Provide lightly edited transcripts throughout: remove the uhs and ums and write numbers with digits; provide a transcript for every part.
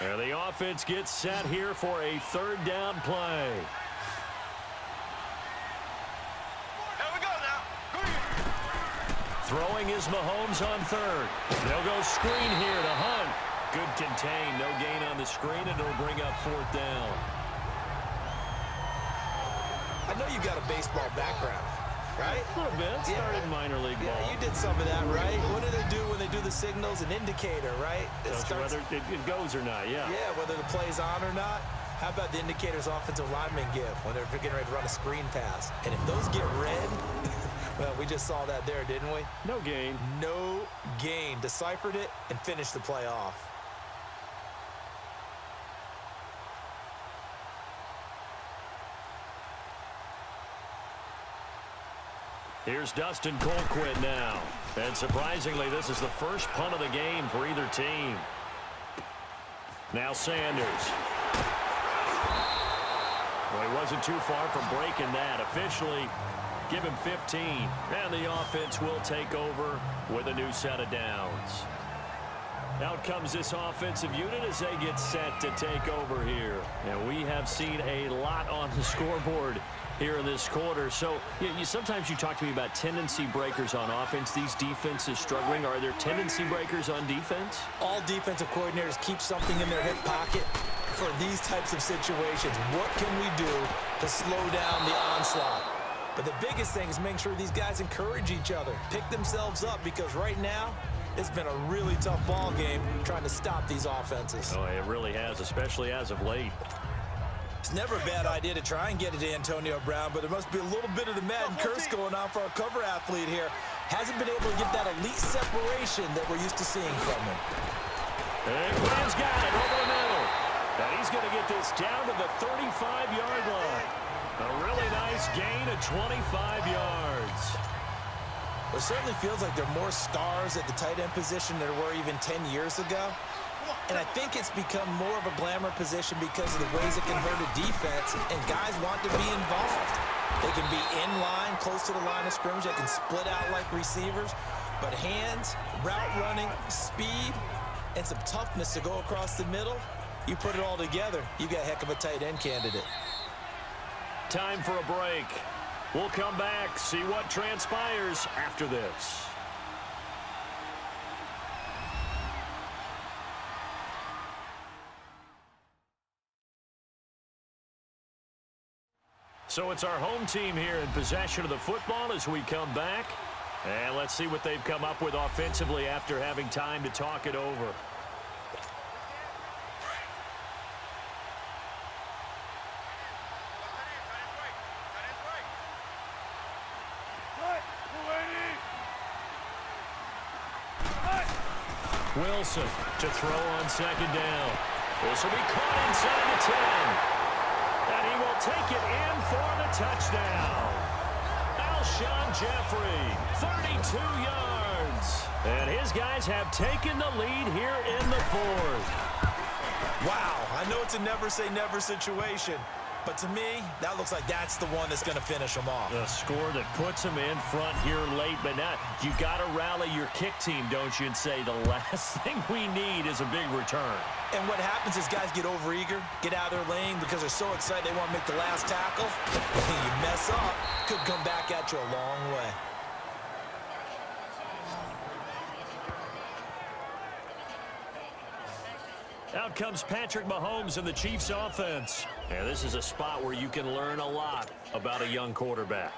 And the offense gets set here for a third down play. Here we go now. Throwing is Mahomes on third. They'll go screen here to Hunt. Good contain. No gain on the screen, and it'll bring up fourth down. I know you got a baseball background, right? A little bit. Started minor league ball. Yeah, you did some of that, right? What do they do when they do the signals? An indicator, right? Whether it goes or not, yeah. Yeah, whether the play's on or not. How about the indicators offensive linemen give when they're getting ready to run a screen pass? And if those get red, well, we just saw that there, didn't we? No gain. No gain. Deciphered it and finished the play off. Here's Dustin Colquitt now. And surprisingly, this is the first punt of the game for either team. Now Sanders. Well, he wasn't too far from breaking that. Officially, give him 15. And the offense will take over with a new set of downs. Out comes this offensive unit as they get set to take over here. And we have seen a lot on the scoreboard here in this quarter. So sometimes you talk to me about tendency breakers on offense. These defenses struggling. Are there tendency breakers on defense? All defensive coordinators keep something in their hip pocket for these types of situations. What can we do to slow down the onslaught? But the biggest thing is making sure these guys encourage each other, pick themselves up, because right now it's been a really tough ball game trying to stop these offenses. Oh, it really has, especially as of late. It's never a bad idea to try and get it to Antonio Brown, but there must be a little bit of the Madden curse going on for our cover athlete here. Hasn't been able to get that elite separation that we're used to seeing from him. And Graham's got it over the middle. And he's going to get this down to the 35-yard line. A really nice gain of 25 yards. It certainly feels like there are more stars at the tight end position than there were even 10 years ago. And I think it's become more of a glamour position because of the ways it can hurt a defense, and guys want to be involved. They can be in line, close to the line of scrimmage. They can split out like receivers. But hands, route running, speed, and some toughness to go across the middle, you put it all together, you got a heck of a tight end candidate. Time for a break. We'll come back, see what transpires after this. So it's our home team here in possession of the football as we come back. And let's see what they've come up with offensively after having time to talk it over. Wilson to throw on second down. This will be caught inside the 10. And he will take it in for the touchdown. Alshon Jeffrey, 32 yards. And his guys have taken the lead here in the fourth. Wow, I know it's a never-say-never situation, but to me, that looks like that's the one that's going to finish them off. A score that puts them in front here late, but now you got to rally your kick team, don't you, and say the last thing we need is a big return. And what happens is guys get overeager, get out of their lane because they're so excited they want to make the last tackle. You mess up, could come back at you a long way. Out comes Patrick Mahomes and the Chiefs offense. And this is a spot where you can learn a lot about a young quarterback.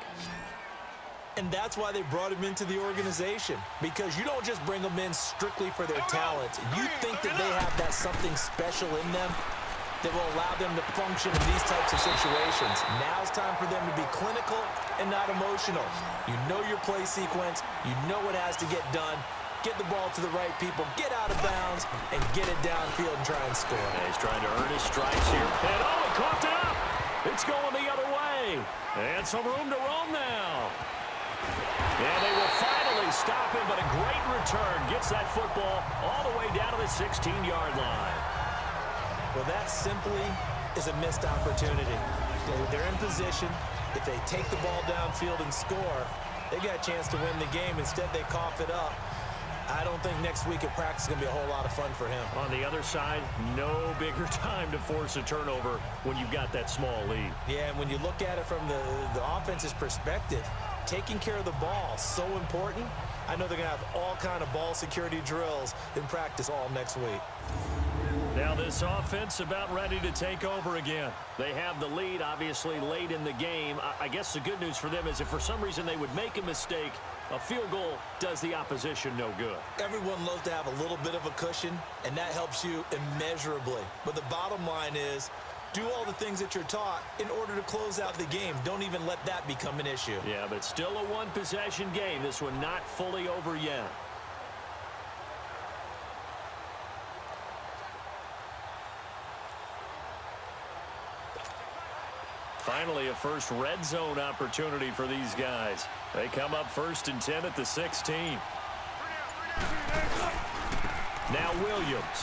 And that's why they brought him into the organization, because you don't just bring them in strictly for their talents. You think that they have that something special in them that will allow them to function in these types of situations. Now it's time for them to be clinical and not emotional. You know your play sequence. You know what has to get done. Get the ball to the right people, get out of bounds, and get it downfield and try and score. And he's trying to earn his stripes here. And oh, it coughed it up. It's going the other way. And some room to roam now. And they will finally stop him, but a great return gets that football all the way down to the 16-yard line. Well, that simply is a missed opportunity. They're in position. If they take the ball downfield and score, they got a chance to win the game. Instead, they cough it up. I don't think next week at practice is going to be a whole lot of fun for him. On the other side, no bigger time to force a turnover when you've got that small lead. Yeah, and when you look at it from the offense's perspective, taking care of the ball, so important. I know they're going to have all kind of ball security drills in practice all next week. Now this offense about ready to take over again. They have the lead, obviously, late in the game. I guess the good news for them is if for some reason they would make a mistake, a field goal does the opposition no good. Everyone loves to have a little bit of a cushion, and that helps you immeasurably. But the bottom line is, do all the things that you're taught in order to close out the game. Don't even let that become an issue. Yeah, but still a one-possession game. This one not fully over yet. Finally, a first red zone opportunity for these guys. They come up 1st and 10 at the 16. Now Williams.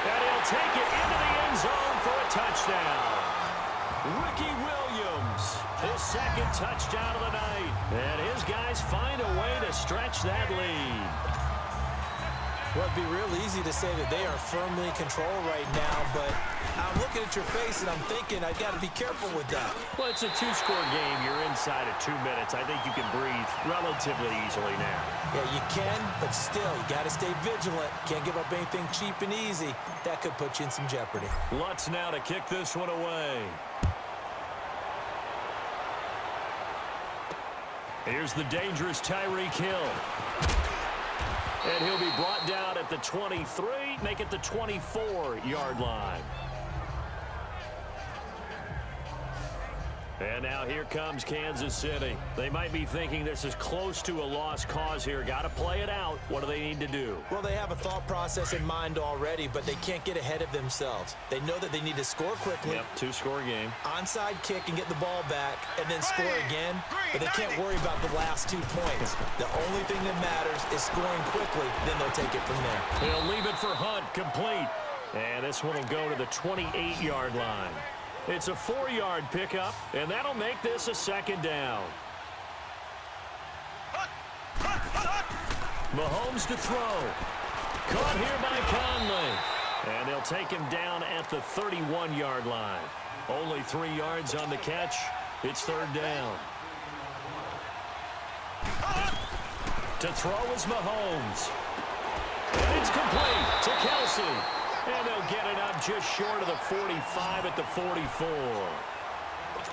And he'll take it into the end zone for a touchdown. Ricky Williams, his second touchdown of the night. And his guys find a way to stretch that lead. Well, it'd be real easy to say that they are firmly in control right now, but I'm looking at your face and I'm thinking I've got to be careful with that. Well, it's a two-score game. You're inside of 2 minutes. I think you can breathe relatively easily now. Yeah, you can, but still, you got to stay vigilant. Can't give up anything cheap and easy. That could put you in some jeopardy. Lutz now to kick this one away. Here's the dangerous Tyreek Hill. And he'll be brought down at the 23, make it the 24-yard line. And now here comes Kansas City. They might be thinking this is close to a lost cause here. Got to play it out. What do they need to do? Well, they have a thought process in mind already, but they can't get ahead of themselves. They know that they need to score quickly. Yep, two-score game. Onside kick and get the ball back, and then score again. But they can't worry about the last 2 points. The only thing that matters is scoring quickly. Then they'll take it from there. He'll leave it for Hunt, complete. And this one will go to the 28-yard line. It's a 4-yard pickup, and that'll make this a second down. Mahomes to throw. Caught here by Conley. And they'll take him down at the 31-yard line. Only 3 yards on the catch. It's 3rd down. To throw is Mahomes. And it's complete to Kelsey. And they'll get it up just short of the 45 at the 44.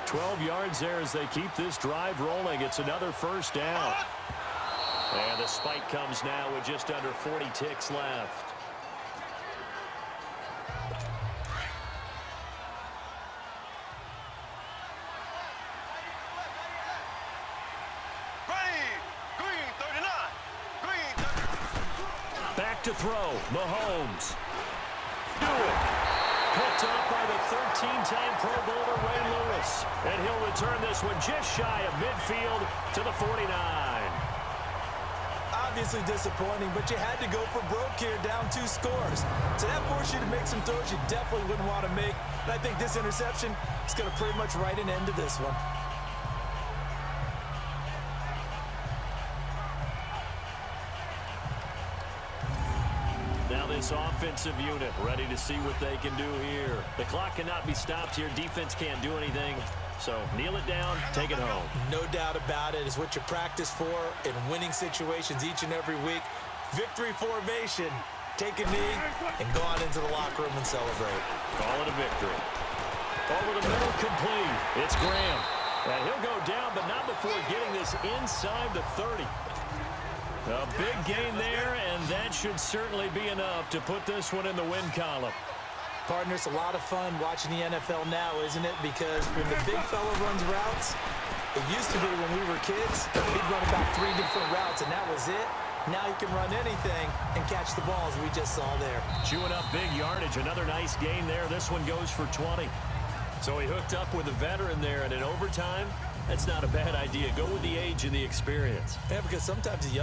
12 yards there as they keep this drive rolling. It's another first down. And the spike comes now with just under 40 ticks left. Back to throw. Mahomes. Do it. Picked up by the 13-time Pro Bowler Ray Lewis. And he'll return this one just shy of midfield to the 49. Obviously disappointing, but you had to go for broke here, down 2 scores. So that forced you to make some throws you definitely wouldn't want to make. And I think this interception is going to pretty much write an end to this one. Now this offensive unit ready to see what they can do here. The clock cannot be stopped here. Defense can't do anything. So kneel it down, take it home. No doubt about it. It's what you practice for in winning situations each and every week. Victory formation. Take a knee and go on into the locker room and celebrate. Call it a victory. Over the middle, complete. It's Graham. And he'll go down, but not before getting this inside the 30. A big gain there, and that should certainly be enough to put this one in the win column. Partner, it's a lot of fun watching the NFL now, isn't it? Because when the big fella runs routes, it used to be when we were kids, he'd run about 3 different routes, and that was it. Now he can run anything and catch the ball, as we just saw there. Chewing up big yardage. Another nice gain there. This one goes for 20. So he hooked up with a veteran there, and in overtime, that's not a bad idea. Go with the age and the experience. Yeah, because sometimes the young